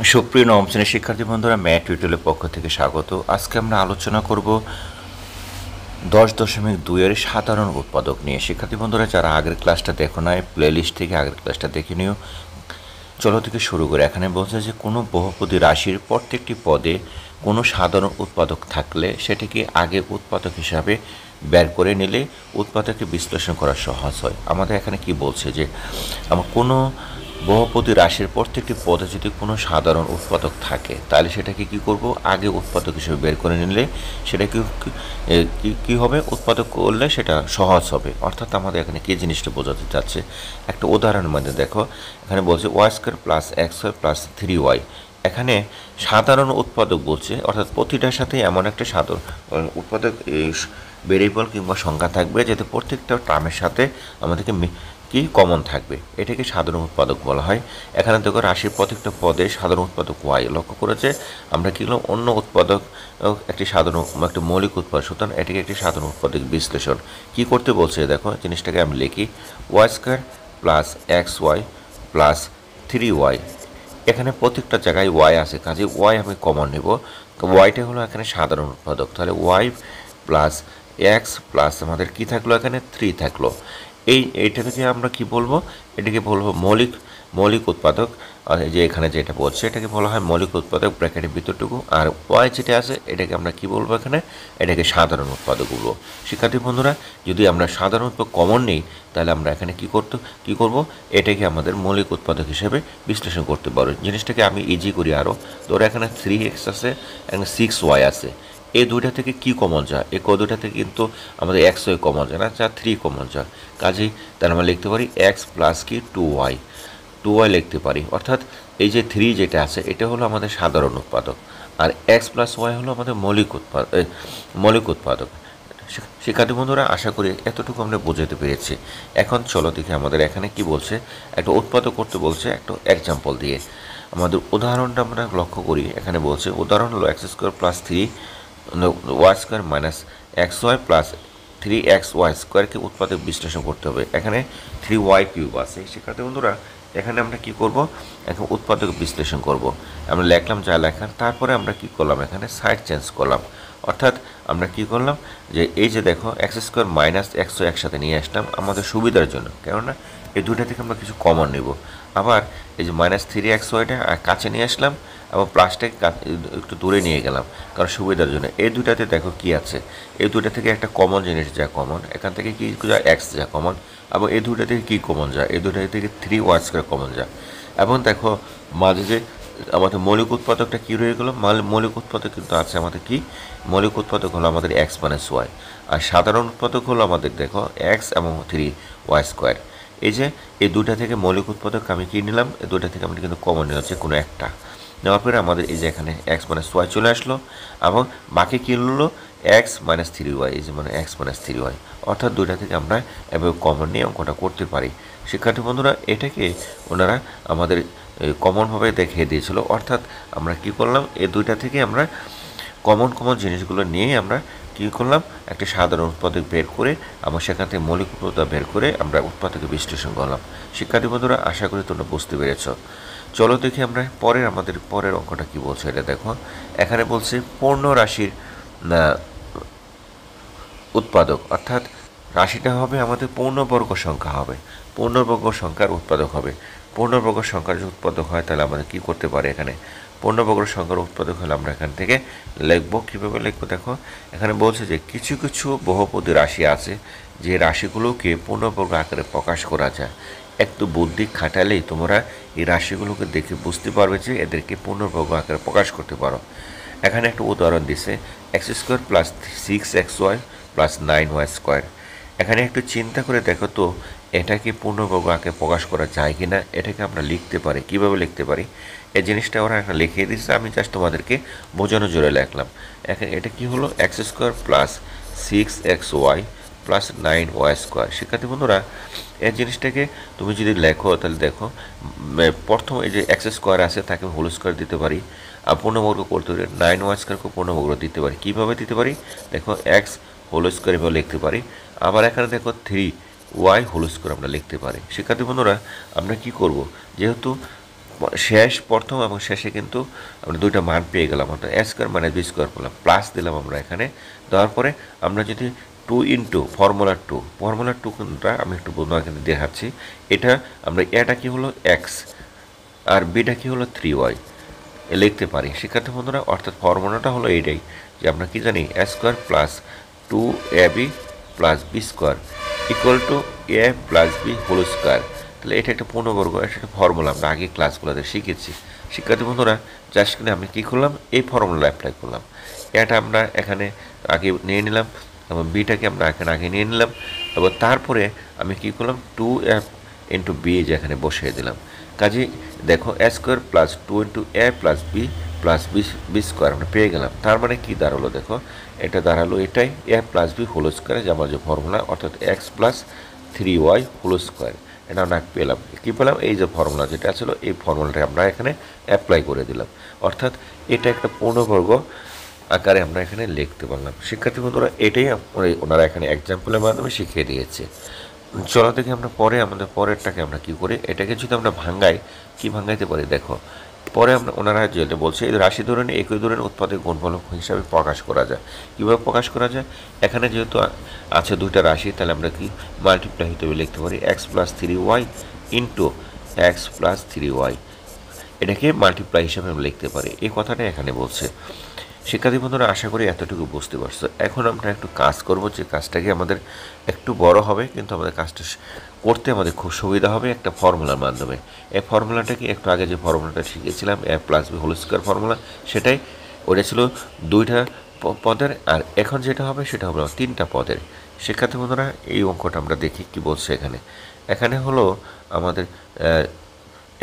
সুপ্রিয় নবম শ্রেণীর শিক্ষার্থী বন্ধুরা, ম্যাথ টিউটোরিয়ালের পক্ষ থেকে স্বাগত। আজকে আমরা আলোচনা করব 10.2 এর সাধারণ উৎপাদক নিয়ে। শিক্ষার্থী বন্ধুরা, যারা আগের ক্লাসটা দেখো নাই, প্লেলিস্ট থেকে আগের ক্লাসটা দেখে নিও। চলো থেকে শুরু করে। এখানে বলছে যে কোনো বহুপদী রাশির প্রত্যেকটি পদে কোনো সাধারণ উৎপাদক থাকলে সেটিকে আগে উৎপাদক হিসাবে বের করে নিলে উৎপাদককে বিশ্লেষণ করা সহজ হয়। আমাদের এখানে কি বলছে যে আমার কোনো বহুপদী রাশির প্রত্যেকটি পদে যদি কোনো সাধারণ উৎপাদক থাকে তাহলে সেটাকে কি করব, আগে উৎপাদক হিসেবে বের করে নিলে সেটা কি হবে, উৎপাদক করলে সেটা সহজ হবে। অর্থাৎ আমাদের এখানে কী জিনিসটা বোঝাতে চাচ্ছে, একটা উদাহরণের মধ্যে দেখো, এখানে বলছে Y square plus X Y plus 3y। এখানে সাধারণ উৎপাদক বলছে, অর্থাৎ প্রতিটার সাথে এমন একটা সাধারণ উৎপাদক ভেরিয়েবল কিংবা সংখ্যা থাকবে যাতে প্রত্যেকটা টার্মের সাথে আমাদেরকে কি কমন থাকবে, এটাকে সাধারণ উৎপাদক বলা হয়। এখানে দেখো রাশির প্রত্যেকটা পদে সাধারণ উৎপাদক ওয়াই লক্ষ্য করেছে। আমরা কি করলাম, অন্য উৎপাদক একটি সাধারণ একটা মৌলিক উৎপাদক, সুতরাং এটিকে একটি সাধারণ উৎপাদক বিশ্লেষণ কি করতে বলছে দেখো, জিনিসটাকে আমি লিখি Y square plus X Y plus 3y। এখানে প্রত্যেকটা জায়গায় ওয়াই আছে, কাজে ওয়াই আমি কমন নেব। ওয়াইটা হলো এখানে সাধারণ উৎপাদক, তাহলে ওয়াই প্লাস এক্স প্লাস আমাদের কি থাকলো, এখানে 3 থাকলো। এইটা থেকে আমরা কি বলবো, এটাকে বলবো মৌলিক উৎপাদক। আর এই যে এখানে যেটা বলছে এটাকে বলা হয় মৌলিক উৎপাদক ব্র্যাকেটের ভিতরটুকু। আর ওয়াই যেটা আছে এটাকে আমরা কি বলবো, এখানে এটাকে সাধারণ উৎপাদক বলবো। শিক্ষার্থী বন্ধুরা, যদি আমরা সাধারণ উৎপাদক কমন নেই তাহলে আমরা এখানে কি করব, এটাকে আমাদের মৌলিক উৎপাদক হিসেবে বিশ্লেষণ করতে পারবো। জিনিসটাকে আমি ইজি করি আরও। ধরো এখানে 3x আছে, এখানে 6y আছে। এই দুইটা থেকে কি কমন যায়, এই দুইটা থেকে কিন্তু আমাদের এক্স ওয়াই কমন যায় না, যা 3 কমন যায়। কাজেই তাহলে আমরা লিখতে পারি এক্স প্লাস কি 2y লিখতে পারি। অর্থাৎ এই যে 3 যেটা আছে এটা হলো আমাদের সাধারণ উৎপাদক, আর এক্স প্লাস ওয়াই হলো আমাদের মৌলিক উৎপাদক। শিক্ষার্থী বন্ধুরা, আশা করি এতটুকু আমরা বোঝাতে পেরেছি। এখন চলো দেখি আমাদের এখানে কি বলছে, একটা উৎপাদক করতে বলছে একটা এক্সাম্পল দিয়ে। আমাদের উদাহরণটা আমরা লক্ষ্য করি। এখানে বলছে উদাহরণ হলো X square plus 3 Y square minus X Y plus 3xy স্কোয়ারকে উৎপাদক বিশ্লেষণ করতে হবে। এখানে 3y কিউব আছে। শিক্ষার্থী বন্ধুরা, এখানে আমরা কি করব, এখন উৎপাদক বিশ্লেষণ করব। আমরা লিখলাম যা লেখার, তারপরে আমরা কি করলাম, এখানে সাইড চেঞ্জ করলাম। অর্থাৎ আমরা কি করলাম, যে এই যে দেখো এক্স স্কোয়ার মাইনাস এক্স একসাথে নিয়ে আসলাম আমাদের সুবিধার জন্য, কেননা এই দুইটা থেকে আমরা কিছু কমন নেব। আবার এই যে মাইনাস 3xyটা কাছে নিয়ে আসলাম, এবং প্লাসটাকে একটু দূরে নিয়ে গেলাম কারণ সুবিধার জন্য। এই দুইটাতে দেখো কি আছে, এই দুইটা থেকে একটা কমন জিনিস যা কমন, এখান থেকে কি যায় এক্স যা কমন, এবং এই দুইটা থেকে কী কমন যায়, এই দুইটা থেকে 3y স্কোয়ার কমন যায়। এবং দেখো মাঝে যে আমাদের মৌলিক উৎপাদকটা কী রয়ে গেলো, মৌলিক উৎপাদক কিন্তু আছে আমাদের কি, মৌলিক উৎপাদক হলো আমাদের এক্স মাইনাস ওয়াই, আর সাধারণ উৎপাদক হলো আমাদের দেখো এক্স এবং 3y স্কোয়ার। এই যে এই দুইটা থেকে মৌলিক উৎপাদক আমি কী নিলাম, এই দুইটা থেকে আমরা কিন্তু কমন নিলাম যে কোনো একটা নেওয়ার পরে আমাদের এই যে এখানে এক্স মাইনাস ওয়াই চলে আসলো, এবং বাকি কী হলো এক্স মাইনাস 3y, এই যে মানে এক্স মাইনাস 3y। অর্থাৎ দুইটা থেকে আমরা এভাবে কমন নিয়ে অঙ্কটা করতে পারি। শিক্ষার্থী বন্ধুরা, এটাকে ওনারা আমাদের কমনভাবে দেখিয়ে দিয়েছিল। অর্থাৎ আমরা কি করলাম, এই দুইটা থেকে আমরা কমন জিনিসগুলো নিয়ে আমরা কী করলাম, একটা সাধারণ উৎপাদক বের করে আমরা সেখান থেকে মৌলিক উৎপাদক বের করে আমরা উৎপাদকের বিশ্লেষণ করলাম। শিক্ষার্থী বন্ধুরা, আশা করি তোমরা বুঝতে পেরেছ। চলো দেখি আমরা আমাদের পরের অঙ্কটা কি বলছে। এটা দেখো, এখানে বলছে পূর্ণ রাশির উৎপাদক, অর্থাৎ রাশিটা হবে আমাদের পূর্ণবর্গ সংখ্যা হবে, পূর্ণবর্গ সংখ্যার উৎপাদক হবে। পূর্ণবর্গ সংখ্যার যদি উৎপাদক হয় তাহলে আমাদের কী করতে পারে, এখানে পূর্ণবর্গ সংখ্যার উৎপাদক হলে আমরা এখান থেকে লিখবো। কীভাবে লিখবো দেখো, এখানে বলছে যে কিছু কিছু বহুপদী রাশি আছে যে রাশিগুলোকে পূর্ণবর্গ আকারে প্রকাশ করা যায়। একটু বুদ্ধি খাটালেই তোমরা এই রাশিগুলোকে দেখে বুঝতে পারবে যে এদেরকে পূর্ণবর্গ আকারে প্রকাশ করতে পারো। এখানে একটা উদাহরণ দিছে x square plus 6xy plus 9y square. এখানে একটু চিন্তা করে দেখো তো, এটাকে পূর্ণবর্গ আকারে প্রকাশ করা যায় কি না, এটাকে আমরা লিখতে পারি। কীভাবে লিখতে পারি, এই জিনিসটা ওরা একটা লিখিয়ে দিচ্ছে, আমি জাস্ট তোমাদেরকে বোঝানোর জন্য লিখলাম। এখানে এটা কি হলো, X square plus 6xy plus 9y square. শিক্ষার্থী বন্ধুরা, এই জিনিসটাকে তুমি যদি লেখো তাহলে দেখো, প্রথম এই যে এক্স স্কোয়ার আছে তাকে হোল স্কোয়ার দিতে পারি, আর পূর্ণবর্গ করতে পারি 9y স্কোয়ারকে পূর্ণবর্গ দিতে পারি। কীভাবে দিতে পারি দেখো, এক্স হোল স্কোয়ার এভাবে লিখতে পারি। আবার এখানে দেখো 3y হোল স্কোয়ার আমরা লিখতে পারি। শিক্ষার্থী বন্ধুরা, আমরা কি করব, যেহেতু শেষ প্রথম এবং শেষে কিন্তু আমরা দুইটা মান পেয়ে গেলাম, অর্থাৎ এ স্কোয়ার মাইনাস বি স্কোয়ার পেলাম, প্লাস দিলাম আমরা এখানে। দেওয়ার পরে আমরা যদি টু ইন্টু ফর্মুলা টুটা আমি একটু এখানে দেখাচ্ছি। এটা আমরা এটা কি হলো এক্স আর বিটা কি হলো 3y লিখতে পারি শিক্ষার্থী বন্ধুরা। অর্থাৎ ফর্মুলাটা হলো এইটাই যে আমরা কি জানি A square plus 2ab plus B square equal to A plus B whole square. তাহলে এটা একটা পূর্ণবর্গ, এটা একটা ফর্মুলা আমরা আগে ক্লাসগুলোতে শিখেছি শিক্ষার্থী বন্ধুরা। জাস্ট কিনে আমি কী করলাম, এই ফর্মুলা অ্যাপ্লাই করলাম। এটা আমরা এখানে আগে নিয়ে নিলাম এবং বিটাকে আমরা এখানে আগে নিয়ে নিলাম এবং তারপরে আমি কী করলাম 2f ইন্টু বি যেখানে বসিয়ে দিলাম। কাজে দেখো A square plus 2 into A plus B plus B square আমরা পেয়ে গেলাম। তার মানে কী দাঁড়ালো দেখো, এটা দাঁড়ালো এটাই এ প্লাস বি হোল স্কোয়ার, যে আমার যে ফর্মুলা, অর্থাৎ x plus 3y whole square. এটা আমরা পেলাম, কী পেলাম, এই যে ফর্মুলা যেটা ছিল এই ফর্মুলাটা আমরা এখানে অ্যাপ্লাই করে দিলাম। অর্থাৎ এটা একটা পূর্ণবর্গ আকারে আমরা এখানে লিখতে পারলাম শিক্ষার্থী বন্ধুরা। এটাই ওনারা এখানে এক্সাম্পলের মাধ্যমে শিখিয়ে দিয়েছে। চলো দেখি আমরা পরে আমাদের পরেরটাকে আমরা কী করি, এটাকে যদি আমরা ভাঙ্গাই, কি ভাঙ্গাইতে পারি দেখো। পরে আমরা ওনারা যেটা বলছে এই রাশি ধরনের একই ধরনের উৎপাদের গুণফল হিসাবে প্রকাশ করা যায়। কীভাবে প্রকাশ করা যায়, এখানে যেহেতু আছে দুইটা রাশি, তাহলে আমরা কি মাল্টিপ্লাই হিসেবে লিখতে পারি X plus 3y into X plus 3y, এটাকে মাল্টিপ্লাই হিসাবে আমরা লিখতে পারি। এই কথাটা এখানে বলছে শিক্ষার্থী বন্ধুরা। আশা করি এতটুকু বুঝতে পারছো। এখন আমরা একটু কাজ করব, যে কাজটাকে আমাদের একটু বড় হবে কিন্তু আমাদের কাজটা করতে আমাদের খুব সুবিধা হবে একটা ফর্মুলার মাধ্যমে। এই ফর্মুলাটাকে একটু আগে যে ফর্মুলাটা শিখেছিলাম A plus B whole square formula, সেটাই ওটা ছিল দুইটা পদের, আর এখন যেটা হবে সেটা হবে তিনটা পদের। শিক্ষার্থী বন্ধুরা এই অঙ্কটা আমরা দেখি কি বলছে এখানে। এখানে হলো আমাদের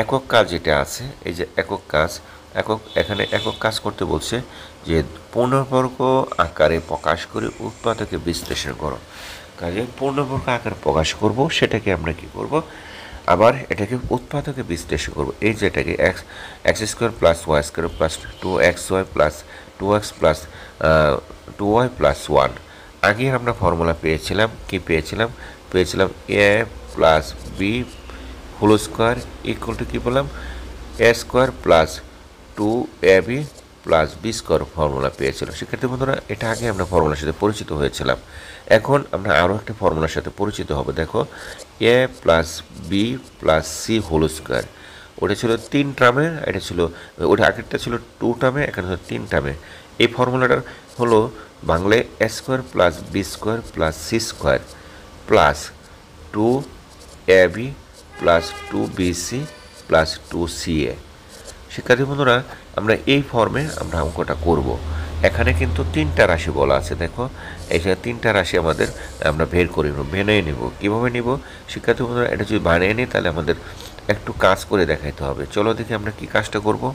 একক কাজ যেটা আছে, এই যে এখানে একক কাজ করতে বলছে যে পূর্ণবর্গ আকারে প্রকাশ করে উৎপাদকে বিশ্লেষণ করো। কাজে পূর্ণবর্গ আকারে প্রকাশ করব, সেটাকে আমরা কি করব, আবার এটাকে উৎপাদকে বিশ্লেষণ করব। এই যে এটাকে X square plus Y square plus 2xy plus 2x plus 2y plus 1, আগে আমরা ফর্মুলা পেয়েছিলাম, পেয়েছিলাম A plus B whole square equal to কী বললাম A square plus 2ab plus B square formula পেয়েছিল শিক্ষার্থী বন্ধুরা। এটা আগে আমরা ফর্মুলার সাথে পরিচিত হয়েছিলাম। এখন আমরা আরও একটা ফর্মুলার সাথে পরিচিত হব। দেখো A plus B plus C whole square, ওটা ছিল 3 টার্মে, এটা ছিল ওটা আগেরটা ছিল 2 টার্মে, এখানে ছিল 3 টার্মে। এই ফর্মুলাটার হলো বাংলায় A square plus B square plus C square plus 2ab plus 2bc plus 2ca। শিক্ষার্থী বন্ধুরা আমরা এই ফর্মে আমরা অঙ্কটা করব। এখানে কিন্তু 3টা রাশি বলা আছে, দেখো এখানে 3টা রাশি আমাদের আমরা বের করে নেব, বানিয়ে নেব। কীভাবে নেব শিক্ষার্থী বন্ধুরা, এটা যদি বানিয়ে নিই তাহলে আমাদের একটু কাজ করে দেখাইতে হবে। চলো দেখি আমরা কি কাজটা করব।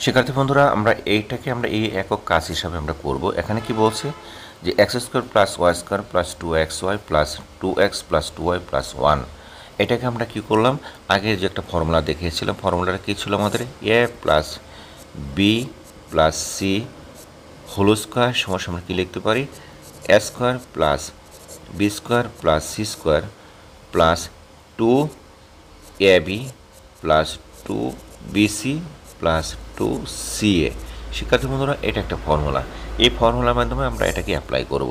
শিক্ষার্থী বন্ধুরা, আমরা এইটাকে এই একক কাজ হিসাবে আমরা করব। এখানে কি বলছে যে X square plus Y square plus 2xy plus 2x plus 2y plus 1, এটাকে আমরা কি করলাম, আগে যে একটা ফর্মুলা দেখিয়েছিলাম, ফর্মুলাটা কী ছিল আমাদের, A plus B plus C whole square সমান আমরা কী লিখতে পারি, A square plus B square plus C square plus 2ab plus 2bc plus 2ca। শিক্ষার্থী বন্ধুরা, এটা একটা ফর্মুলা। এই ফর্মুলার মাধ্যমে আমরা এটাকে অ্যাপ্লাই করব।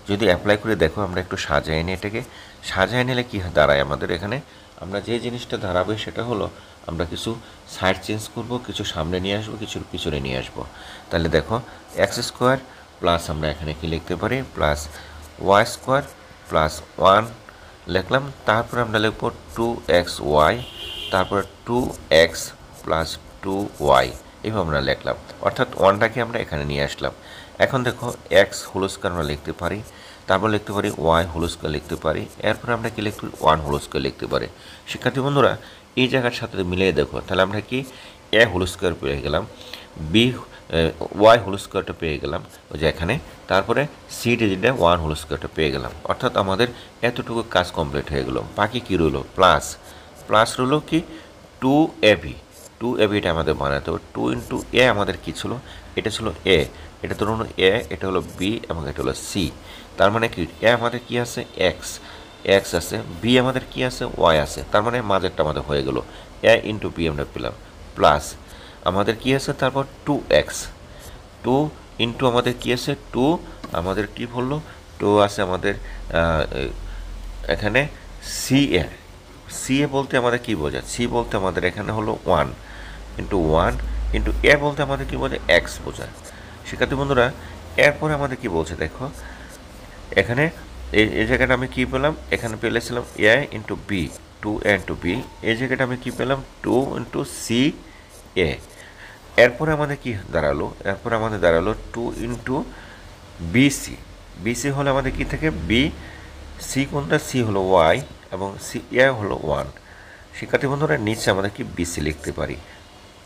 যদি অ্যাপ্লাই করে দেখো, আমরা একটু সাজায় নিই, এটাকে সাজায় নিলে কী দাঁড়ায় আমাদের এখানে, আমরা যে জিনিসটা দাঁড়াবে সেটা হলো আমরা কিছু সাইড চেঞ্জ করব, কিছু সামনে নিয়ে আসবো, কিছু পিছনে নিয়ে আসবো। তাহলে দেখো, এক্স স্কোয়ার প্লাস আমরা এখানে কি লিখতে পারি, প্লাস ওয়াই স্কোয়ার প্লাস 1 লিখলাম, তারপরে আমরা লিখব 2xy, তারপরে 2x প্লাস 2y, এইভাবে আমরা লিখলাম, অর্থাৎ 1টাকে আমরা এখানে নিয়ে আসলাম। এখন দেখো, এক্স হোল স্কোয়ার আমরা লিখতে পারি, তারপর লিখতে পারি ওয়াই হোল স্কোয়ার লিখতে পারি, এরপরে আমরা কি লিখতে পারি, 1 হোল স্কোয়ার লিখতে পারি। শিক্ষার্থী বন্ধুরা, এই জায়গার সাথে মিলিয়ে দেখো, তাহলে আমরা কি এ হোল স্কোয়ার পেয়ে গেলাম, বি ওয়াই হোল স্কোয়ারটা পেয়ে গেলাম ওই যে এখানে, তারপরে সি ডিজিটে 1 হোল স্কোয়ারটা পেয়ে গেলাম, অর্থাৎ আমাদের এতটুকু কাজ কমপ্লিট হয়ে গেল। বাকি কী রইলো, প্লাস রইলো কি 2ab, 2abটা আমাদের বানাতে হবে। 2 ইন্টু এ আমাদের কী ছিল, এটা ছিল এ, এটা ধরুন এ, এটা হলো বি এবং এটা হলো সি। তার মানে কি, এ আমাদের কি আছে, এক্স আছে, বি আমাদের কি আছে, ওয়াই আছে, তার মানে মাঝেরটা আমাদের হয়ে গেল, এ ইন্টু বি আমরা পেলাম, প্লাস আমাদের কি আছে, তারপর 2 ইন্টু আমাদের কি আছে, 2 আমাদের কি বললো, 2 আছে আমাদের এখানে সি এ বলতে আমাদের কি বোঝায়, সি বলতে আমাদের এখানে হলো 1 ইন্টু এ বলতে আমাদের কি বোঝায়, এক্স বোঝায়। শিক্ষার্থী বন্ধুরা, এরপরে আমাদের কি বলছে দেখো, এখানে এই জায়গাটা আমি কি পেলাম, এখানে পেলেছিলাম A into B, 2a into B, এই জায়গাটা আমি কি পেলাম, 2 ইন্টু সি এ। এরপরে আমাদের কি দাঁড়ালো, এরপরে আমাদের দাঁড়ালো 2 ইন্টু বিসি হলো আমাদের কি থাকে, বি, সি কোনটা, সি হলো ওয়াই এবং সি এ হলো 1। শিক্ষার্থী বন্ধুরা, নিচে আমাদের কি বিসি লিখতে পারি,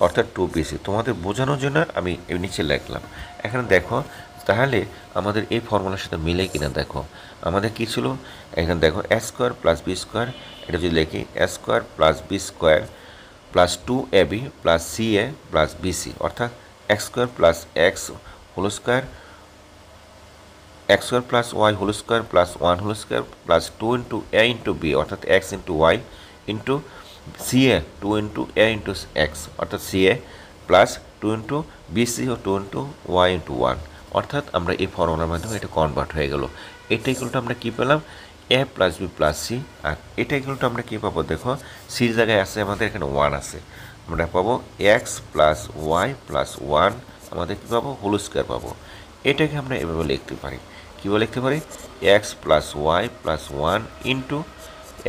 অর্থাৎ 2bc। তোমাদের বোঝানোর জন্য আমি নিচে লিখলাম। এখানে দেখো, তাহলে আমাদের এই ফর্মুলার সাথে মিলে কিনা দেখো, আমাদের কী ছিল, এখানে দেখো A square plus B square, এটা যদি লিখি A square plus B square plus 2ab plus C A plus BC, অর্থাৎ X square plus X whole square, X square plus Y whole square plus 1 whole square plus 2 into A into B, অর্থাৎ X into Y into C A 2 into A into X, অর্থাৎ C A plus 2 into BC ও 2 into Y into 1, অর্থাৎ আমরা এই ফর্মুলার মাধ্যমে এটা convert হয়ে গেল। এটা ইকুয়ালটা আমরা কী পেলাম, এ প্লাস বি প্লাস সি। আর এটা ইকুয়ালটা আমরা কী পাবো দেখো, সির জায়গায় আছে আমাদের এখানে 1 আছে, আমরা পাবো এক্স প্লাস ওয়াই প্লাস 1, আমাদের কী পাবো, হোল স্কোয়ার পাবো। এটাকে আমরা এভাবে লিখতে পারি, কীভাবে লিখতে পারি, X plus Y plus 1 into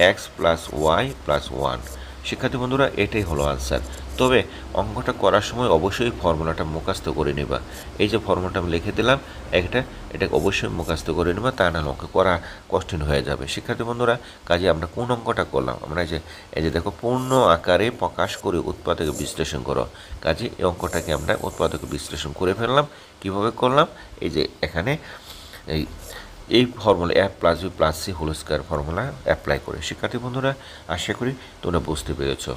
X plus Y plus 1। শিক্ষার্থী বন্ধুরা, এটাই হলো আনসার। তবে অঙ্কটা করার সময় অবশ্যই ফর্মুলাটা মুখস্থ করে নেবা। এই যে ফর্মুলাটা আমি লিখে দিলাম, এটাকে অবশ্যই মুখস্থ করে নেবা, তা না অঙ্ক করা কঠিন হয়ে যাবে। শিক্ষার্থী বন্ধুরা, কাজে আমরা কোন অঙ্কটা করলাম, আমরা এই যে দেখো, পূর্ণ আকারে প্রকাশ করে উৎপাদক বিশ্লেষণ করো। কাজে এই অঙ্কটাকে আমরা উৎপাদক বিশ্লেষণ করে ফেললাম। কিভাবে করলাম, এই যে এখানে এই formula A plus B plus C whole square formula apply করে। শিক্ষার্থী বন্ধুরা, আশা করি তোমরা বুঝতে পেরেছো।